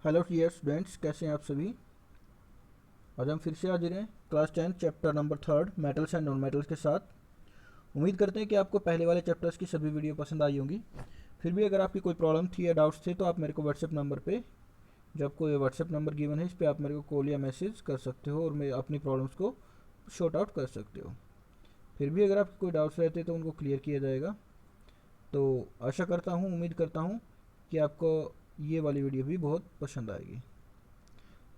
Hello dear students, कैसे हैं आप सभी। आज हम फिर से हाजिर हैं class 10 chapter number 3 metals and non metals के साथ। उम्मीद करते हैं कि आपको पहले वाले चैप्टर्स की सभी वीडियो पसंद आई होंगी। फिर भी अगर आपकी कोई प्रॉब्लम थी या डाउट्स थे तो आप मेरे को व्हाट्सएप नंबर पे, जो आपको ये व्हाट्सएप नंबर गिवन है, इस पर आप मेरे को कॉल या मैसेज कर सकते हो और मैं अपनी प्रॉब्लम्स को शॉर्ट आउट कर सकते हो। फिर भी अगर आपके कोई डाउट्स रहते तो उनको क्लियर किया जाएगा। तो आशा करता हूँ, उम्मीद करता हूँ कि आपको ये वाली वीडियो भी बहुत पसंद आएगी।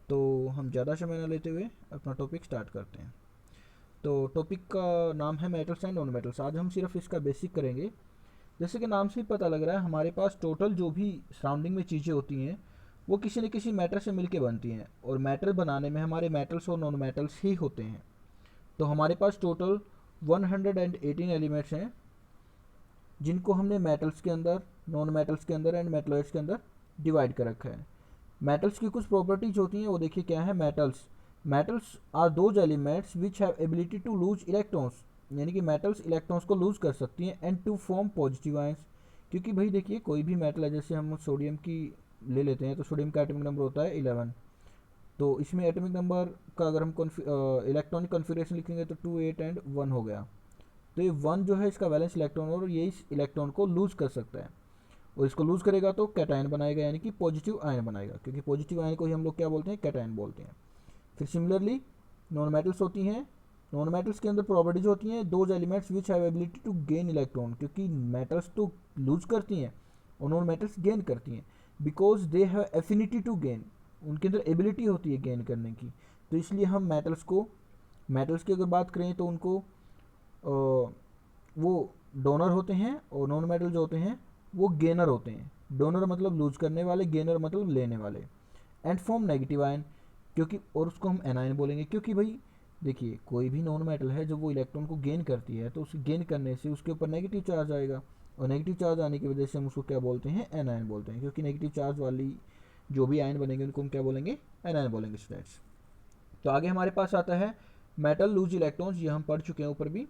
तो हम ज़्यादा समय न लेते हुए अपना टॉपिक स्टार्ट करते हैं। तो टॉपिक का नाम है मेटल्स एंड नॉन मेटल्स। आज हम सिर्फ इसका बेसिक करेंगे। जैसे कि नाम से ही पता लग रहा है, हमारे पास टोटल जो भी सराउंडिंग में चीज़ें होती हैं वो किसी न किसी मैटर से मिलके बनती हैं, और मैटर बनाने में हमारे मेटल्स और नॉन मेटल्स ही होते हैं। तो हमारे पास टोटल 118 एलिमेंट्स हैं, जिनको हमने मेटल्स के अंदर, नॉन मेटल्स के अंदर एंड मेटलॉइड्स के अंदर डिवाइड कर रखा है। मेटल्स की कुछ प्रॉपर्टीज होती हैं, वो देखिए क्या है। Metals are those elements which have ability to lose electrons, यानी कि मेटल्स इलेक्ट्रॉन्स को लूज कर सकती हैं, and to form positive ions. क्योंकि भाई देखिए, कोई भी मेटल है, जैसे हम सोडियम की ले लेते हैं तो सोडियम का एटॉमिक नंबर होता है 11। तो इसमें एटॉमिक नंबर का अगर हम इलेक्ट्रॉनिक कॉन्फ़िगरेशन लिखेंगे तो 2 8 एंड 1 हो गया। तो ये 1 जो है इसका वैलेंस इलेक्ट्रॉन, और ये इस इलेक्ट्रॉन को लूज कर सकता है, और इसको लूज करेगा तो कैटायन बनाएगा, यानी कि पॉजिटिव आयन बनाएगा, क्योंकि पॉजिटिव आयन को ही हम लोग क्या बोलते हैं, कैटायन बोलते हैं। फिर सिमिलरली नॉन मेटल्स होती हैं। नॉन मेटल्स के अंदर प्रॉपर्टीज होती हैं, those elements which have ability to gain electron, क्योंकि मेटल्स तो लूज करती हैं और नॉन मेटल्स गेन करती हैं, because they have affinity to gain, उनके अंदर एबिलिटी होती है गेन करने की। तो इसलिए हम मेटल्स की अगर बात करें तो उनको वो डोनर होते हैं, और नॉन मेटल जो होते हैं वो गेनर होते हैं। डोनर मतलब लूज करने वाले, गेनर मतलब लेने वाले। एंड फॉर्म नेगेटिव आयन, क्योंकि, और उसको हम एनायन बोलेंगे, क्योंकि भाई देखिए, कोई भी नॉन मेटल है जब वो इलेक्ट्रॉन को गेन करती है तो उस गेन करने से उसके ऊपर नेगेटिव चार्ज आएगा, और नेगेटिव चार्ज आने की वजह से हम उसको क्या बोलते हैं, एनायन बोलते हैं। क्योंकि नेगेटिव चार्ज वाली जो भी आयन बनेंगे उनको हम क्या बोलेंगे, एनायन बोलेंगे स्टूडेंट्स। तो आगे हमारे पास आता है मेटल लूज इलेक्ट्रॉन्स, ये हम पढ़ चुके हैं ऊपर भी।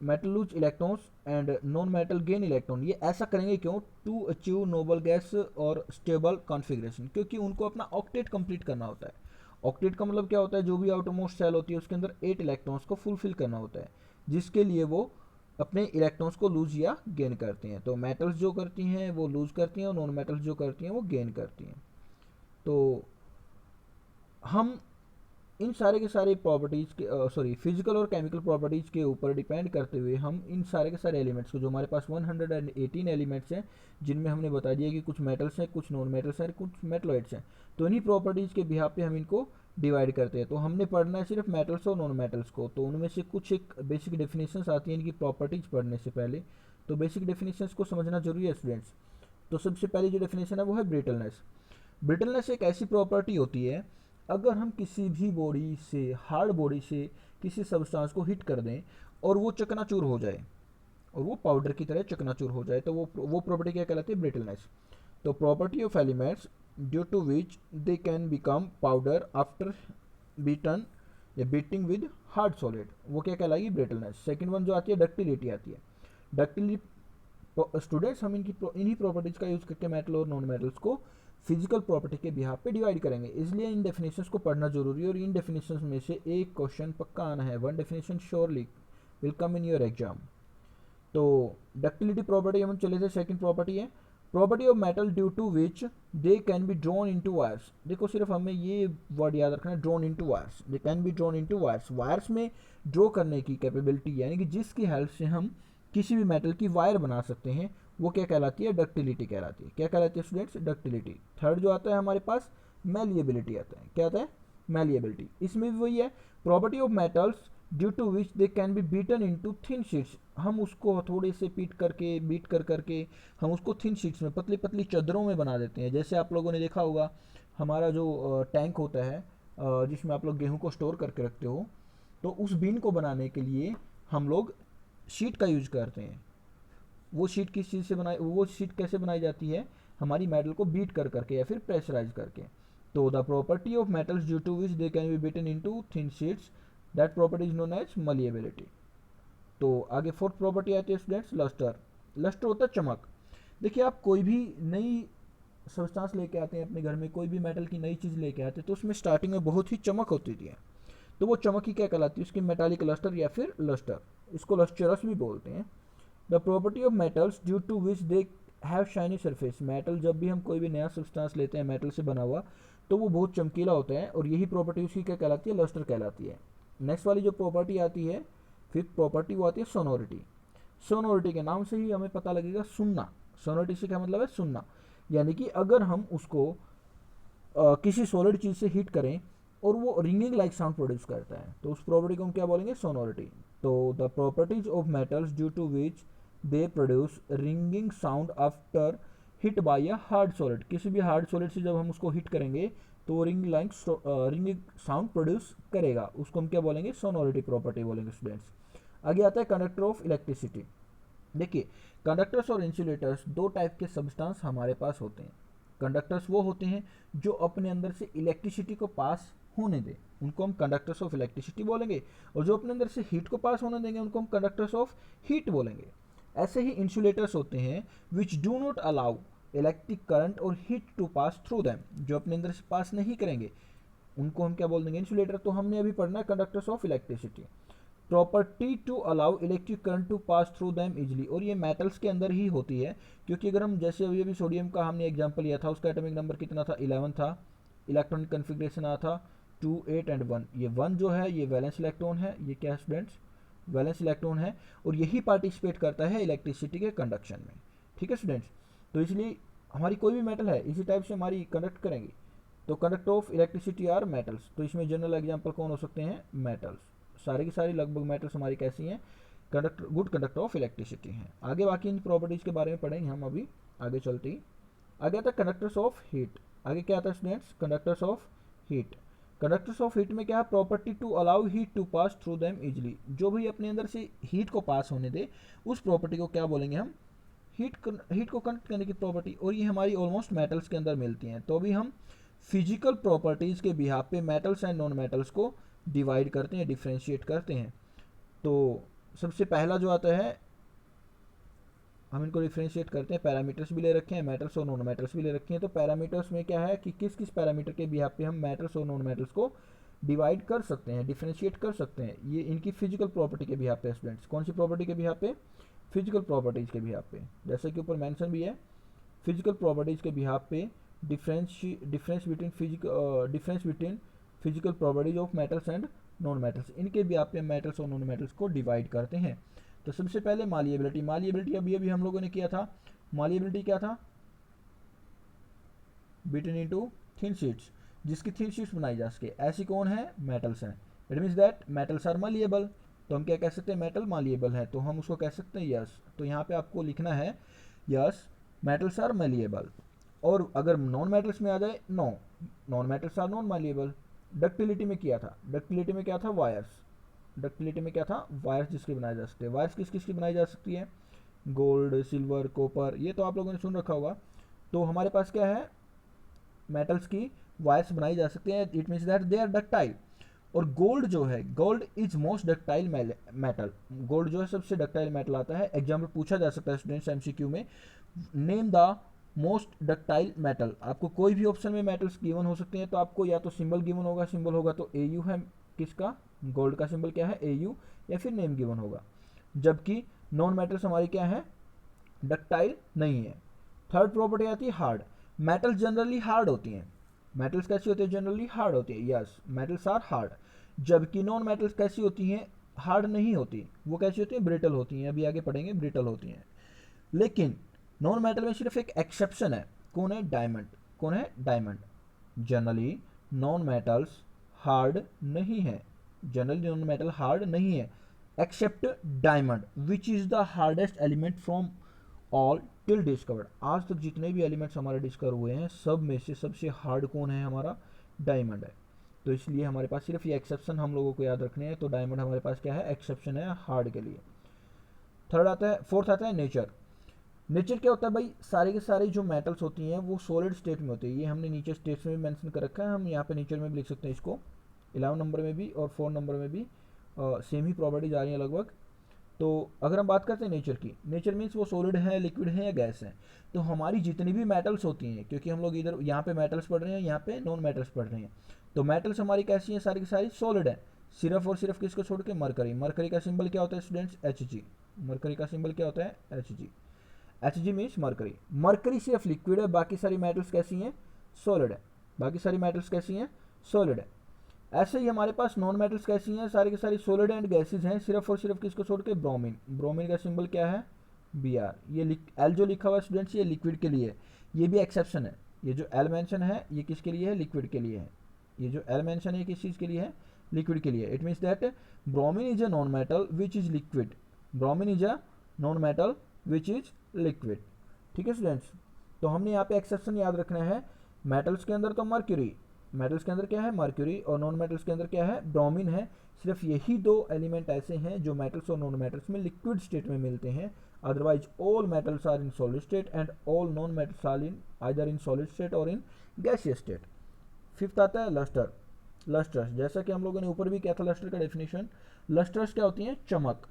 Metal loose electrons and non metal gain electron, ये ऐसा करेंगे क्यों, टू अचीव नोबल गैस और स्टेबल कॉन्फ़िगरेशन, क्योंकि उनको अपना ऑक्टेट कंप्लीट करना होता है। ऑक्टेट का मतलब क्या होता है, जो भी आउटरमोस्ट सेल होती है उसके अंदर 8 इलेक्ट्रॉन्स को फुलफिल करना होता है, जिसके लिए वो अपने इलेक्ट्रॉन्स को लूज या गेन करती हैं। तो मेटल्स जो करती हैं वो लूज करती हैं, और नॉन मेटल्स जो करती हैं वो गेन करती हैं। तो हम इन सारे के सारे प्रॉपर्टीज़ के, सॉरी, फिजिकल और केमिकल प्रॉपर्टीज़ के ऊपर डिपेंड करते हुए हम इन सारे के सारे एलिमेंट्स को, जो हमारे पास 118 एलिमेंट्स हैं, जिनमें हमने बता दिया कि कुछ मेटल्स हैं, कुछ नॉन मेटल्स हैं, कुछ मेटलॉइड्स हैं, तो इन्हीं प्रॉपर्टीज़ के बिहाफ पे हम इनको डिवाइड करते हैं। तो हमने पढ़ना है सिर्फ मेटल्स और नॉन मेटल्स को, तो उनमें से कुछ एक बेसिक डेफिनेशंस आती हैं इनकी प्रॉपर्टीज़ पढ़ने से पहले। तो बेसिक डेफिनेशंस को समझना जरूरी है स्टूडेंट्स। तो सबसे पहली जो डेफिनेशन है वो है ब्रिटलनेस। ब्रिटलनेस एक ऐसी प्रॉपर्टी होती है, अगर हम किसी भी बॉडी से, हार्ड बॉडी से किसी सब्सटेंस को हिट कर दें और वो चकनाचूर हो जाए, और वो पाउडर की तरह चकनाचूर हो जाए, तो वो प्रॉपर्टी क्या कहलाती है, ब्रिटलनेस। तो property of elements due to which they can become powder after beaten या बीटिंग विद हार्ड सॉलिड, वो क्या कहलाएगी, ब्रिटलनेस। सेकंड वन जो आती है, डक्टिलिटी आती है। डक्टिलिटी स्टूडेंट्स, हम इन्हीं प्रॉपर्टीज का यूज करके मेटल और नॉन मेटल्स को फिजिकल प्रॉपर्टी के बिहाफ पे डिवाइड करेंगे, इसलिए इन डेफिनेशंस को पढ़ना जरूरी है। और इन डेफिनेशंस में से एक क्वेश्चन पक्का आना है, one definition surely will come in your exam. तो डक्टिलिटी प्रॉपर्टी हम चले थे, सेकंड प्रॉपर्टी है property of metal due to which they can be drawn into wires. देखो सिर्फ हमें ये वर्ड याद रखना है, drawn into wires, they can be drawn into wires. Wires में ड्रॉ करने की कैपेबिलिटी, यानी कि जिसकी हेल्प से हम किसी भी मेटल की वायर बना सकते हैं, वो क्या कहलाती है, डक्टिलिटी कहलाती है। क्या कहलाती है स्टूडेंट्स, डक्टिलिटी। थर्ड जो आता है हमारे पास, मैलिएबिलिटी आता है। क्या आता है, मैलिएबिलिटी। इसमें भी वही है, property of metals due to which they can be beaten into thin sheets. हम उसको थोड़े से बीट कर करके हम उसको थिन शीट्स में, पतली पतली चादरों में बना देते हैं। जैसे आप लोगों ने देखा होगा, हमारा जो टैंक होता है, जिसमें आप लोग गेहूं को स्टोर करके रखते हो, तो उस बीन को बनाने के लिए हम लोग शीट का यूज करते हैं। वो शीट किस चीज़ से बनाई, वो शीट कैसे बनाई जाती है, हमारी मेटल को बीट कर करके या फिर प्रेशराइज करके। तो the property of metals due to which they can be beaten into thin sheets, that property is known as malleability. तो आगे फोर्थ प्रॉपर्टी आती है स्टूडेंट्स, लस्टर। लस्टर होता है चमक। देखिए, आप कोई भी नई सब्सटेंस लेके आते हैं अपने घर में, कोई भी मेटल की नई चीज़ लेके आते हैं, तो उसमें स्टार्टिंग में बहुत ही चमक होती थी, तो वो चमक ही क्या कहलाती है, उसकी मेटालिक लस्टर या फिर लस्टर, इसको लस्चरस भी बोलते हैं। The property of metals due to which they have shiny surface, metal जब भी हम कोई भी नया सब्सटेंस लेते हैं मेटल से बना हुआ, तो वो बहुत चमकीला होता है, और यही प्रॉपर्टी उसकी क्या कहलाती है, लस्टर कहलाती है। नेक्स्ट वाली जो प्रॉपर्टी आती है, फिफ्थ प्रॉपर्टी, वो आती है सोनोरिटी। सोनोरिटी के नाम से ही हमें पता लगेगा सुनना, सोनोरिटी से क्या मतलब है, सुनना, यानी कि अगर हम उसको किसी सॉलिड चीज़ से हीट करें और वो रिंगिंग लाइक साउंड प्रोड्यूस करता है, तो उस प्रॉपर्टी को हम क्या बोलेंगे, सोनोरिटी। तो the properties of metals due to which they produce ringing sound after hit by a hard solid, किसी भी हार्ड सॉलिड से जब हम उसको हिट करेंगे तो वो रिंगिंग साउंड प्रोड्यूस करेगा, उसको हम क्या बोलेंगे, सोनोरिटी प्रॉपर्टी बोलेंगे स्टूडेंट्स। आगे आता है कंडक्टर ऑफ इलेक्ट्रिसिटी। देखिए, कंडक्टर्स और इंसुलेटर्स दो टाइप के सब्सटेंस हमारे पास होते हैं। कंडक्टर्स वो होते हैं जो अपने अंदर से इलेक्ट्रिसिटी को पास होने दें, उनको हम कंडक्टर्स ऑफ इलेक्ट्रिसिटी बोलेंगे, और जो अपने अंदर से हीट को पास होने देंगे उनको हम कंडक्टर्स ऑफ हीट बोलेंगे। ऐसे ही इंसुलेटर्स होते हैं which do not allow electric current और heat to pass through them, जो अपने अंदर से पास नहीं करेंगे उनको हम क्या बोल देंगे, इंसुलेटर। तो हमने अभी पढ़ना है conductors of electricity. Property to allow electric current to pass through them easily, और ये मेटल्स के अंदर ही होती है, क्योंकि अगर हम जैसे अभी सोडियम का हमने एग्जांपल लिया था, उसका एटॉमिक नंबर कितना था, 11 था, इलेक्ट्रॉनिक कन्फिग्रेशन आया था 2, 8 एंड 1। ये 1 जो है ये वैलेंस इलेक्ट्रॉन है, ये क्या है स्टूडेंट्स, वैलेंस इलेक्ट्रॉन है, और यही पार्टिसिपेट करता है इलेक्ट्रिसिटी के कंडक्शन में। ठीक है स्टूडेंट्स, तो इसलिए हमारी कोई भी मेटल है इसी टाइप से हमारी कंडक्ट करेंगी, तो conductor of electricity are metals. तो इसमें जनरल एग्जांपल कौन हो सकते हैं, मेटल्स, सारी की सारी लगभग मेटल्स हमारी कैसी हैं, conductor, good conductor of electricity हैं। आगे बाकी इन प्रॉपर्टीज के बारे में पढ़ेंगे हम अभी आगे चलते ही। आगे आता है कंडक्टर्स ऑफ हीट। आगे क्या आता है students, conductors of heat. Conductors of heat में क्या है, property to allow heat to pass through them easily, जो भी अपने अंदर से हीट को पास होने दे उस प्रॉपर्टी को क्या बोलेंगे हम, हीट को कंडक्ट करने की प्रॉपर्टी। और ये हमारी ऑलमोस्ट मेटल्स के अंदर मिलती हैं। तो अभी हम फिजिकल प्रॉपर्टीज़ के बिहाफ पे मेटल्स एंड नॉन मेटल्स को डिवाइड करते हैं, डिफ्रेंशिएट करते हैं। तो सबसे पहला जो आता है, हम इनको डिफ्रेंशिएट करते हैं, पैरामीटर्स भी ले रखे हैं, मेटल्स और नॉन मेटल्स भी ले रखे हैं। तो पैरामीटर्स में क्या है कि किस किस पैरामीटर के बिहाफ पे हम मेटल्स और नॉन मेटल्स को डिवाइड कर सकते हैं, डिफ्रेंशिएट कर सकते हैं। ये इनकी फिजिकल प्रॉपर्टी के बिहाफ पे स्टूडेंट्स, कौन सी प्रॉपर्टी के बिहाफ पे, फिजिकल प्रॉपर्टीज़ के बिहाफ पे, जैसे कि ऊपर मेंशन भी है, फिजिकल प्रॉपर्टीज़ के बिहाफ पे difference between physical properties of metals and non metals, इनके भी आप मेटल्स और नॉन मेटल्स को डिवाइड करते हैं। तो सबसे पहले मालिएबिलिटी। मालिएबिलिटी अभी अभी हम लोगों ने किया था, मालिएबिलिटी क्या था, बिटन इनटू थिन शीट्स, जिसकी थिन शीट्स बनाई जा सके, ऐसी कौन है, मेटल्स हैं। It means that metals are malleable. तो हम क्या कह सकते हैं, मेटल मालिएबल है, तो हम उसको कह सकते हैं यस। तो यहाँ पे आपको लिखना है यस मेटल्स आर मालिएबल। और अगर नॉन मेटल्स में आ जाए, no, non metals are non malleable. Ductility में किया था, डक्टिलिटी में क्या था, वायर्स, डक्टिलिटी में क्या था, वायर्स जिसके बनाए जा सकते हैं। वायर्स किस किस की बनाई जा सकती है, गोल्ड, सिल्वर, कॉपर, ये तो आप लोगों ने सुन रखा होगा। तो हमारे पास क्या है, मेटल्स की वायर्स बनाई जा सकती हैं, it means that they are ductile. और गोल्ड जो है, gold is most ductile metal, gold जो है सबसे डक्टाइल मेटल आता है। एग्जाम्पल पूछा जा सकता है स्टूडेंट्स एमसीक्यू में, name the most ductile metal. आपको कोई भी ऑप्शन में मेटल्स गिवन हो सकते हैं, तो आपको या तो सिंबल गिवन होगा, सिंबल होगा तो AU है, किसका, गोल्ड का सिंबल क्या है, AU, या फिर नेम गिवन होगा। जबकि नॉन मेटल्स हमारी क्या है, डक्टाइल नहीं है। थर्ड प्रॉपर्टी आती है हार्ड। मेटल्स जनरली हार्ड होती हैं, मेटल्स कैसी होती है, जनरली हार्ड होती है, यस मेटल्स आर हार्ड। जबकि नॉन मेटल्स कैसी होती हैं, हार्ड नहीं होती, वो कैसी होती हैं, ब्रिटल होती हैं, अभी आगे पढ़ेंगे, ब्रिटल होती हैं। लेकिन नॉन मेटल में सिर्फ एक एक्सेप्शन है, कौन है, डायमंड। कौन है, diamond. Generally non metals hard नहीं है, जनरली नॉन मेटल हार्ड नहीं है, except diamond which is the hardest element from all till discovered. आज तक जितने भी एलिमेंट्स हमारे डिस्कवर हुए हैं, सब में से सबसे हार्ड कौन है, हमारा डायमंड है। तो इसलिए हमारे पास सिर्फ ये एक्सेप्शन हम लोगों को याद रखने हैं। तो डायमंड हमारे पास क्या है, एक्सेप्शन है हार्ड के लिए। थर्ड आता है, फोर्थ आता है नेचर। नेचर क्या होता है भाई, सारे के सारे जो मेटल्स होती हैं वो सॉलिड स्टेट में होती है। ये हमने नीचे स्टेट्स में भी मेंशन कर रखा है, हम यहाँ पे नेचर में भी लिख सकते हैं इसको। 11 नंबर में भी और 4 नंबर में भी सेम ही प्रॉपर्टीज आ रही हैं लगभग। तो अगर हम बात करते हैं नेचर की, नेचर मीन्स वो सॉलिड है, लिक्विड है या गैस है। तो हमारी जितनी भी मेटल्स होती हैं, क्योंकि हम लोग इधर यहाँ पे मेटल्स पढ़ रहे हैं, यहाँ पे नॉन मेटल्स पढ़ रहे हैं, तो मेटल्स हमारी कैसी हैं, सारी की सारी सॉलिड है, सिर्फ और सिर्फ किसको छोड़ के, मरकरी। मरकरी का सिंबल क्या होता है स्टूडेंट्स, एच जी। मरकरी का सिंबल क्या होता है, H G. H G means mercury. Mercury सिर्फ लिक्विड है, बाकी सारी मेटल्स कैसी हैं, सॉलिड है। बाकी सारी मेटल्स कैसी हैं, सॉलिड है। ऐसे ही हमारे पास नॉन मेटल्स कैसी हैं, सारी की सारी सॉलिड एंड गैसेज हैं, सिर्फ और सिर्फ किसको छोड़ के, ब्रोमीन। ब्रोमीन का सिंबल क्या है, बी आर। ये एल जो लिखा हुआ है स्टूडेंट्स, ये लिक्विड के लिए है, ये भी एक्सेप्शन है। ये जो एल मेंशन है ये किसके लिए है, लिक्विड के लिए है। ये जो एल मेंशन है किस चीज़ के लिए है, लिक्विड के लिए। It means that bromine is a non metal which is liquid. Bromine is a non metal which is liquid. ठीक है स्टूडेंट्स, तो हमने यहाँ पे एक्सेप्शन याद रखना है। मेटल्स के अंदर तो मर्क्यूरी, मेटल्स के अंदर क्या है, मर्क्यूरी, और नॉन मेटल्स के अंदर क्या है, ब्रोमीन है। सिर्फ यही दो एलिमेंट ऐसे हैं जो मेटल्स और नॉन मेटल्स में लिक्विड स्टेट में मिलते हैं। Otherwise all metals are in solid state and all non metals are in either in solid state और इन गैसियस स्टेट। फिफ्थ आता है लस्टर। लस्टर्स, जैसा कि हम लोगों ने ऊपर भी किया था लस्टर का डेफिनेशन। लस्टर्स क्या होती हैं, चमक।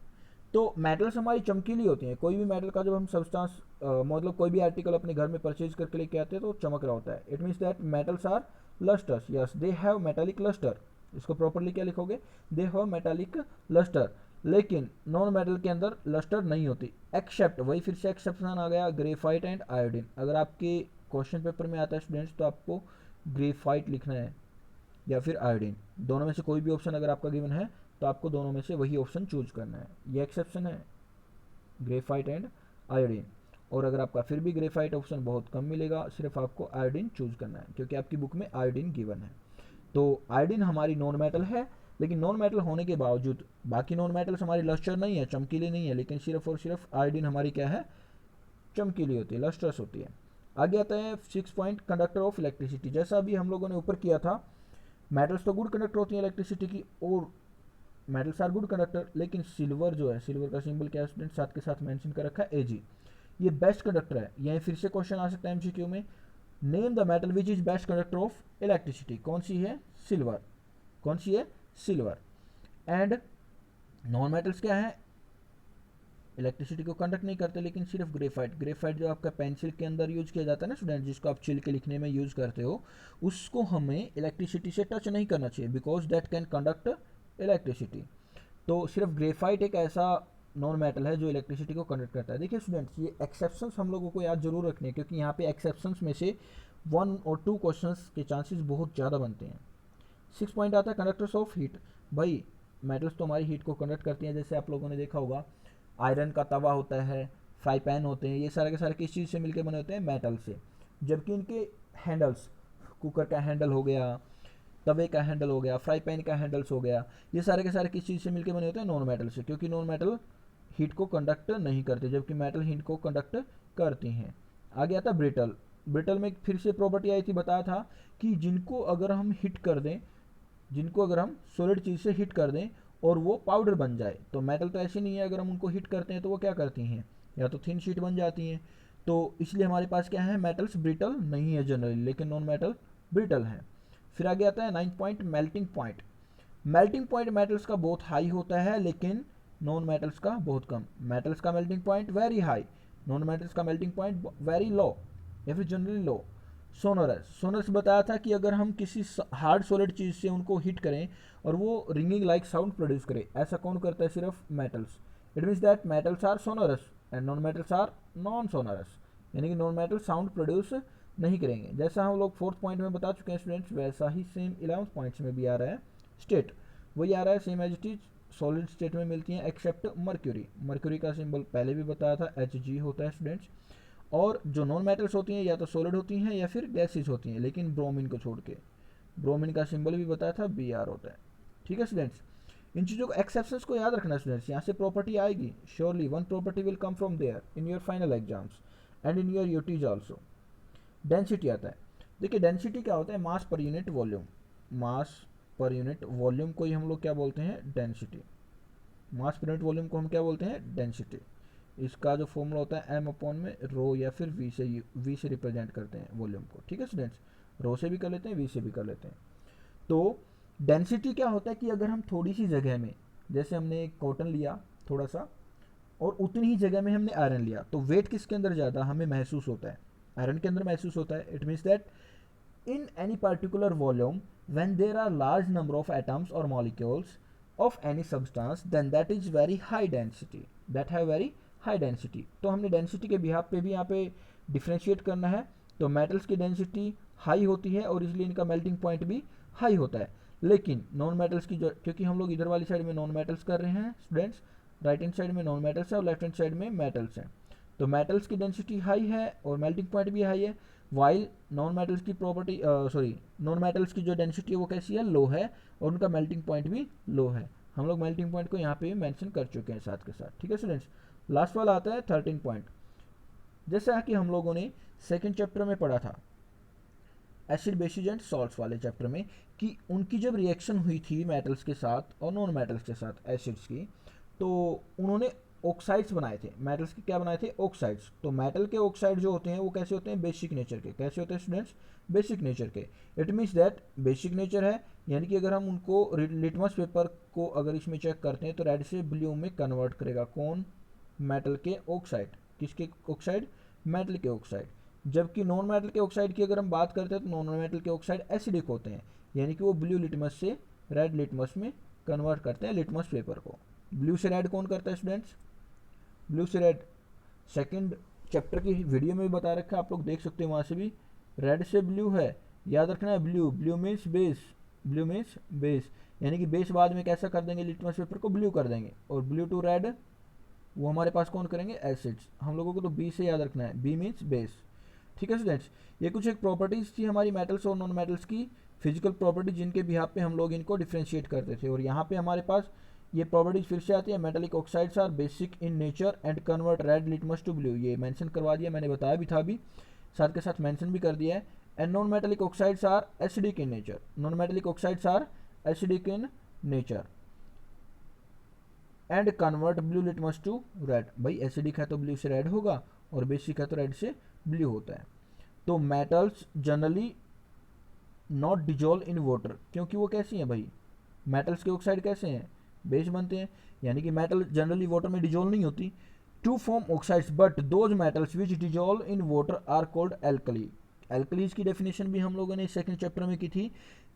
तो मेटल्स हमारी चमकीली होती हैं। कोई भी मेटल का जब हम सब्सटेंस मतलब कोई भी आर्टिकल अपने घर में परचेज करके लेके आते हैं तो चमक रहा होता है। It means that metals are lustres, yes they have metallic lustre. इसको प्रॉपरली क्या लिखोगे, दे हैव मेटालिक लस्टर। लेकिन नॉन मेटल के अंदर लस्टर नहीं होती, एक्सेप्ट, वही फिर से एक्सेप्शन आ गया, ग्रेफाइट एंड आयोडीन। अगर आपके क्वेश्चन पेपर में आता है स्टूडेंट्स तो आपको ग्रेफाइट लिखना है या फिर आयोडीन, दोनों में से कोई भी ऑप्शन अगर आपका गिवन है तो आपको दोनों में से वही ऑप्शन चूज करना है। ये एक्सेप्शन है, ग्रेफाइट एंड आयोडीन। और अगर आपका फिर भी ग्रेफाइट ऑप्शन बहुत कम मिलेगा, सिर्फ आपको आयोडीन चूज करना है, क्योंकि आपकी बुक में आयोडीन गिवन है। तो आयोडीन हमारी नॉन मेटल है, लेकिन नॉन मेटल होने के बावजूद बाकी नॉन मेटल्स हमारी लस्टर नहीं है, चमकीली नहीं है, लेकिन सिर्फ और सिर्फ आयोडीन हमारी क्या है, चमकीली होती है, लस्टर्स होती है। आगे आता है 6 पॉइंट, कंडक्टर ऑफ इलेक्ट्रिसिटी। जैसा अभी हम लोगों ने ऊपर किया था, मेटल्स तो गुड कंडक्टर होती है इलेक्ट्रिसिटी की, और मेटल्स आर गुड कंडक्टर, लेकिन सिल्वर जो है, सिल्वर का सिंबल क्या है स्टूडेंट, साथ के साथ मेंशन कर रखा है एजी, ये बेस्ट कंडक्टर है। यहीं फिर से क्वेश्चन आ सकता है एमसीक्यू में, name the metal which is best conductor of electricity. कौन सी है, सिल्वर। कौन सी है, सिल्वर। एंड नॉन मेटल्स क्या है, इलेक्ट्रिसिटी को कंडक्ट नहीं करते, लेकिन सिर्फ ग्रेफाइट। ग्रेफाइट जो आपका पेंसिल के अंदर यूज किया जाता है ना स्टूडेंट, जिसको आप चिल के लिखने में यूज करते हो, उसको हमें इलेक्ट्रिसिटी से टच नहीं करना चाहिए, because that can conduct electricity. तो सिर्फ ग्रेफाइट एक ऐसा नॉन मेटल है जो इलेक्ट्रिसिटी को कंडक्ट करता है। देखिए स्टूडेंट्स, ये एक्सेप्शंस हम लोगों को याद जरूर रखने हैं, क्योंकि यहाँ पे एक्सेप्शंस में से 1 और 2 क्वेश्चंस के चांसेस बहुत ज़्यादा बनते हैं। 6 पॉइंट आता है कंडक्टर्स ऑफ हीट। भाई मेटल्स तो हमारी हीट को कंडक्ट करती हैं, जैसे आप लोगों ने देखा होगा आयरन का तवा होता है, फ्राई पैन होते हैं, ये सारे के सारे किस चीज़ से मिलकर बने होते हैं, मेटल से। जबकि इनके हैंडल्स, कुकर का हैंडल हो गया, तवे का हैंडल हो गया, फ्राई पैन का हैंडल्स हो गया, ये सारे के सारे किस चीज़ से मिलकर बने होते हैं, नॉन मेटल से, क्योंकि नॉन मेटल हीट को कंडक्ट नहीं करते, जबकि मेटल हीट को कंडक्ट करती हैं। आगे आता है ब्रिटल। ब्रिटल में फिर से प्रॉपर्टी आई थी, बताया था कि जिनको अगर हम हिट कर दें, जिनको अगर हम सॉलिड चीज़ से हिट कर दें और वो पाउडर बन जाए, तो मेटल तो ऐसी नहीं है, अगर हम उनको हिट करते हैं तो वो क्या करती हैं, या तो थिन शीट बन जाती हैं। तो इसलिए हमारे पास क्या है, मेटल्स ब्रिटल नहीं है जनरली, लेकिन नॉन मेटल ब्रिटल है। फिर आगे आता है 9 point, melting point. Melting point metals का बहुत हाई होता है, लेकिन नॉन मेटल्स का बहुत कम। मेटल्स का melting point very high, non metals का मेल्टिंग पॉइंट वेरी लो या फिर जनरली लो। सोनोरस, सोनोरस बताया था कि अगर हम किसी हार्ड सॉलिड चीज़ से उनको हिट करें और वो रिंगिंग लाइक साउंड प्रोड्यूस करे, ऐसा कौन करता है, सिर्फ metals. It means that metals are sonorous and non metals are non sonorous, यानी कि नॉन मेटल साउंड प्रोड्यूस नहीं करेंगे। जैसा हम लोग 4th पॉइंट में बता चुके हैं स्टूडेंट्स, वैसा ही सेम 11th पॉइंट्स में भी आ रहा है। स्टेट वही आ रहा है, same as it is, solid state में मिलती हैं एक्सेप्ट मर्क्यूरी। मर्क्यूरी का सिंबल पहले भी बताया था, Hg होता है स्टूडेंट्स। और जो नॉन मेटल्स होती हैं या तो सॉलिड होती हैं या फिर गैसेज होती हैं, लेकिन ब्रोमीन को छोड़ के। ब्रोमीन का सिंबल भी बताया था, Br होता है। ठीक है स्टूडेंट्स, इन चीज़ों को, एक्सेप्शंस को याद रखना स्टूडेंट्स, यहाँ से प्रॉपर्टी आएगी surely, one property will come from there in your final exams and in your UTs also. Density आता है। देखिए डेंसिटी क्या होता है, मास पर यूनिट वॉल्यूम। मास पर यूनिट वॉल्यूम को ही हम लोग क्या बोलते हैं, डेंसिटी। मास पर यूनिट वॉल्यूम को हम क्या बोलते हैं, डेंसिटी। इसका जो फॉर्मूला होता है एम अपॉन में रो या फिर वी से रिप्रेजेंट करते हैं वॉल्यूम को। ठीक है स्टूडेंट्स, रो से भी कर लेते हैं, वी से भी कर लेते हैं। तो डेंसिटी क्या होता है कि अगर हम थोड़ी सी जगह में, जैसे हमने एक कॉटन लिया थोड़ा सा, और उतनी ही जगह में हमने आयरन लिया, तो वेट किसके अंदर ज़्यादा हमें महसूस होता है, आयरन के अंदर महसूस होता है। It means that in any particular volume when there are large number of atoms or molecules of any substance then that is very high density, that have very high density। तो हमने density के behalf पे भी यहाँ पे differentiate करना है। तो मेटल्स की डेंसिटी हाई होती है और इसलिए इनका मेल्टिंग पॉइंट भी हाई होता है। लेकिन नॉन मेटल्स की जो, क्योंकि हम लोग इधर वाली साइड में नॉन मेटल्स कर रहे हैं स्टूडेंट्स, राइट हैंड साइड में नॉन मेटल्स है और लेफ्ट हैंड साइड में मेटल्स हैं, तो मेटल्स की डेंसिटी हाई है और मेल्टिंग पॉइंट भी हाई है, वाइल नॉन मेटल्स की प्रॉपर्टी नॉन मेटल्स की जो डेंसिटी है वो कैसी है, लो है, और उनका मेल्टिंग पॉइंट भी लो है। हम लोग मेल्टिंग पॉइंट को यहाँ पे भी मेंशन कर चुके हैं साथ के साथ, ठीक है स्टूडेंट्स। लास्ट वाला आता है 13 पॉइंट, जैसा कि हम लोगों ने सेकेंड चैप्टर में पढ़ा था एसिड बेसिस एंड सॉल्ट्स वाले चैप्टर में, कि उनकी जब रिएक्शन हुई थी मेटल्स के साथ और नॉन मेटल्स के साथ एसिड्स की, तो उन्होंने ऑक्साइड्स बनाए थे, मेटल्स के क्या बनाए थे, ऑक्साइड्स। तो मेटल के ऑक्साइड जो होते हैं वो कैसे होते हैं, बेसिक नेचर के। कैसे होते हैं स्टूडेंट्स, बेसिक नेचर के। It means that basic nature है, यानी कि अगर हम उनको लिटमस पेपर को अगर इसमें चेक करते हैं तो रेड से ब्लू में कन्वर्ट करेगा कौन, मेटल के ऑक्साइड। किसके ऑक्साइड, मेटल के ऑक्साइड। जबकि नॉन मेटल के ऑक्साइड की अगर हम बात करते हैं तो नॉन मेटल के ऑक्साइड एसिडिक होते हैं, यानी कि वो ब्लू लिटमस से रेड लिटमस में कन्वर्ट करते हैं लिटमस पेपर को। ब्लू से रेड कौन करता है स्टूडेंट्स, ब्लू से रेड सेकंड चैप्टर की वीडियो में भी बता रखा है, आप लोग देख सकते हैं वहाँ से भी। रेड से ब्लू है, याद रखना है, blue, blue means base, blue means base, यानी कि बेस बाद में कैसा कर देंगे, लिटमस पेपर को ब्लू कर देंगे। और ब्लू टू रेड वो हमारे पास कौन करेंगे, एसिड्स। हम लोगों को तो बी से याद रखना है, बी मीन्स बेस, ठीक है स्टूडेंट्स। ये कुछ एक प्रॉपर्टीज़ थी हमारी मेटल्स और नॉन मेटल्स की, फिजिकल प्रॉपर्टीज जिनके बिहाफ पे हम लोग इनको डिफ्रेंशिएट करते थे। और यहाँ पे हमारे पास ये प्रॉपर्टीज फिर से आती है, metallic oxides are basic in nature and convert red litmus to blue, ये मेंशन करवा दिया, मैंने बताया भी था अभी, साथ के साथ मेंशन भी कर दिया है। And non metallic oxides are acidic in nature, non metallic oxides are acidic in nature and convert blue litmus to red. भाई एसिडिक है तो ब्लू से रेड होगा और बेसिक है तो रेड से ब्लू होता है। तो metals generally not dissolve in water, क्योंकि वो कैसी हैं भाई, मेटल्स के ऑक्साइड कैसे हैं, बेस बनते हैं, यानी कि मेटल जनरली वाटर में डिजोल्व नहीं होती। To form oxides but those metals which dissolve in water are called alkali. Alkalis की डेफिनेशन भी हम लोगों ने सेकंड चैप्टर में की थी।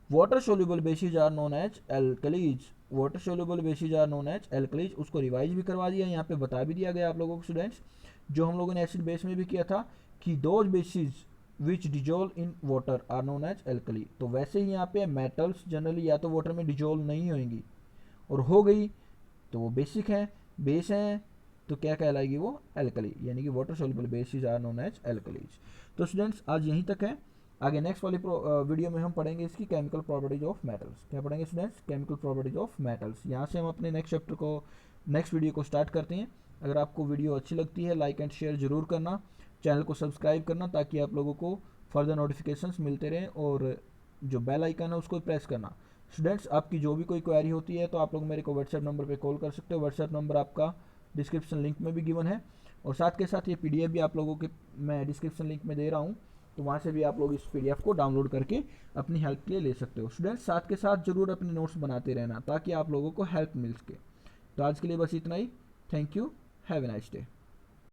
Water soluble bases are known as alkalis, water soluble bases are known as alkalis. उसको revise भी करवा दिया, यहाँ पे बता भी दिया गया आप लोगों को स्टूडेंट्स, जो हम लोगों ने एसिड बेस में भी किया था, कि those bases which dissolve in water are known as alkali. तो वैसे ही यहाँ पे मेटल्स जनरली या तो वाटर में डिजोल्व नहीं होंगी, और हो गई तो वो बेसिक है, बेस हैं, तो क्या कहलाएगी वो, एल्कली, यानी कि water soluble bases are known as alkalis. तो स्टूडेंट्स आज यहीं तक है, आगे नेक्स्ट वाली वीडियो में हम पढ़ेंगे इसकी केमिकल प्रॉपर्टीज ऑफ मेटल्स। क्या पढ़ेंगे students, chemical properties of metals. यहाँ से हम अपने नेक्स्ट चैप्टर को, नेक्स्ट वीडियो को स्टार्ट करते हैं। अगर आपको वीडियो अच्छी लगती है लाइक एंड शेयर जरूर करना, चैनल को सब्सक्राइब करना ताकि आप लोगों को फर्दर नोटिफिकेशंस मिलते रहें, और जो बेल आइकन है उसको प्रेस करना। स्टूडेंट्स आपकी जो भी कोई क्वेरी होती है तो आप लोग मेरे को व्हाट्सएप नंबर पे कॉल कर सकते हो, व्हाट्सएप नंबर आपका डिस्क्रिप्शन लिंक में भी गिवन है, और साथ के साथ ये पीडीएफ भी आप लोगों के मैं डिस्क्रिप्शन लिंक में दे रहा हूँ, तो वहाँ से भी आप लोग इस पीडीएफ को डाउनलोड करके अपनी हेल्प के लिए ले सकते हो। स्टूडेंट्स साथ के साथ जरूर अपने नोट्स बनाते रहना ताकि आप लोगों को हेल्प मिल सके। तो आज के लिए बस इतना ही, thank you, have a nice day.